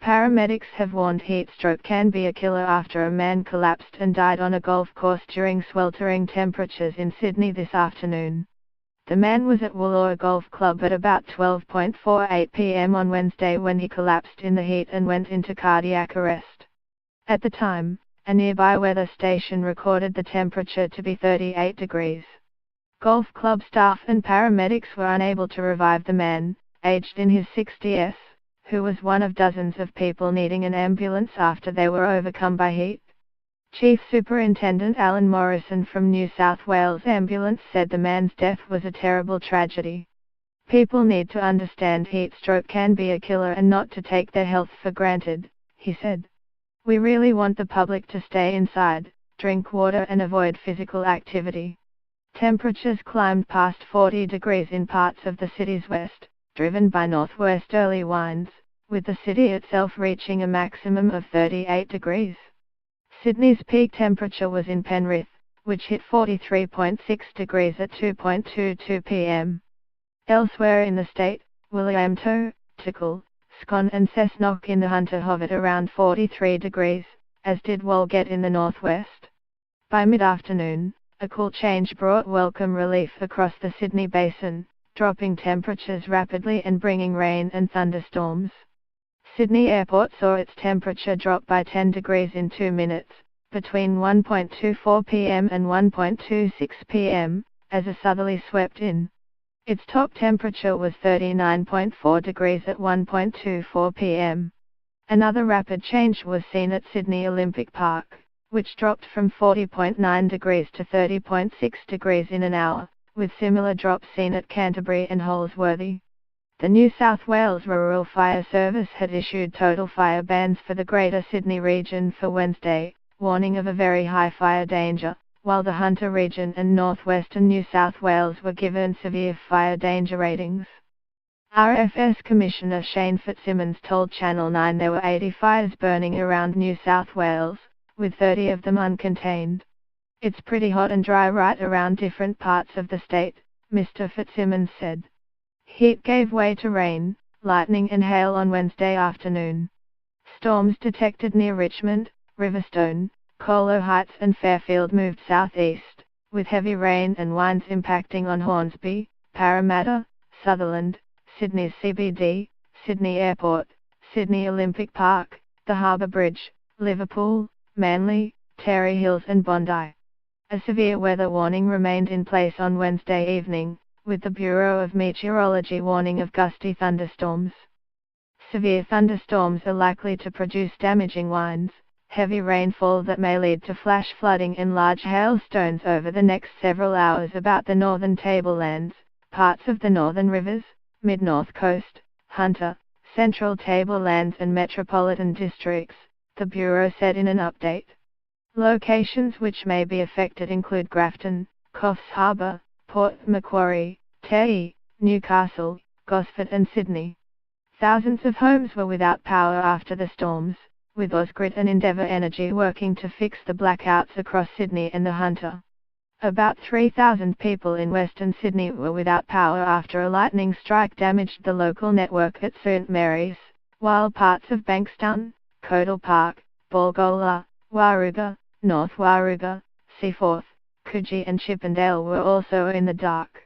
Paramedics have warned heat stroke can be a killer after a man collapsed and died on a golf course during sweltering temperatures in Sydney this afternoon. The man was at Wooloora Golf Club at about 12:48 p.m. on Wednesday when he collapsed in the heat and went into cardiac arrest. At the time, a nearby weather station recorded the temperature to be 38 degrees. Golf club staff and paramedics were unable to revive the man, aged in his 60s, who was one of dozens of people needing an ambulance after they were overcome by heat. Chief Superintendent Alan Morrison from New South Wales Ambulance said the man's death was a terrible tragedy. People need to understand heat stroke can be a killer and not to take their health for granted, he said. We really want the public to stay inside, drink water and avoid physical activity. Temperatures climbed past 40 degrees in parts of the city's west, driven by northwesterly winds, with the city itself reaching a maximum of 38 degrees. Sydney's peak temperature was in Penrith, which hit 43.6 degrees at 2:22 p.m. Elsewhere in the state, Williamstown, Tickle, Scone and Cessnock in the Hunter hovered around 43 degrees, as did Walgett in the northwest. By mid-afternoon, a cool change brought welcome relief across the Sydney basin, dropping temperatures rapidly and bringing rain and thunderstorms. Sydney Airport saw its temperature drop by 10 degrees in 2 minutes, between 1:24 p.m. and 1:26 p.m., as a southerly swept in. Its top temperature was 39.4 degrees at 1:24 p.m. Another rapid change was seen at Sydney Olympic Park, which dropped from 40.9 degrees to 30.6 degrees in an hour, with similar drops seen at Canterbury and Holsworthy. The New South Wales Rural Fire Service had issued total fire bans for the Greater Sydney region for Wednesday, warning of a very high fire danger, while the Hunter region and northwestern New South Wales were given severe fire danger ratings. RFS Commissioner Shane Fitzsimmons told Channel 9 there were 80 fires burning around New South Wales, with 30 of them uncontained. It's pretty hot and dry right around different parts of the state, Mr. Fitzsimmons said. Heat gave way to rain, lightning and hail on Wednesday afternoon. Storms detected near Richmond, Riverstone, Colo Heights and Fairfield moved southeast, with heavy rain and winds impacting on Hornsby, Parramatta, Sutherland, Sydney's CBD, Sydney Airport, Sydney Olympic Park, the Harbour Bridge, Liverpool, Manly, Terry Hills and Bondi. A severe weather warning remained in place on Wednesday evening, with the Bureau of Meteorology warning of gusty thunderstorms. Severe thunderstorms are likely to produce damaging winds, heavy rainfall that may lead to flash flooding and large hailstones over the next several hours about the northern tablelands, parts of the northern rivers, mid-north coast, Hunter, central tablelands and metropolitan districts, the Bureau said in an update. Locations which may be affected include Grafton, Coffs Harbour, Port Macquarie, Terry, Newcastle, Gosford and Sydney. Thousands of homes were without power after the storms, with Ausgrid and Endeavour Energy working to fix the blackouts across Sydney and the Hunter. About 3,000 people in Western Sydney were without power after a lightning strike damaged the local network at St Mary's, while parts of Bankstown, Codal Park, Balgowlah, Warruga, North Warruga, Seaforth, Coogee and Chippendale were also in the dark.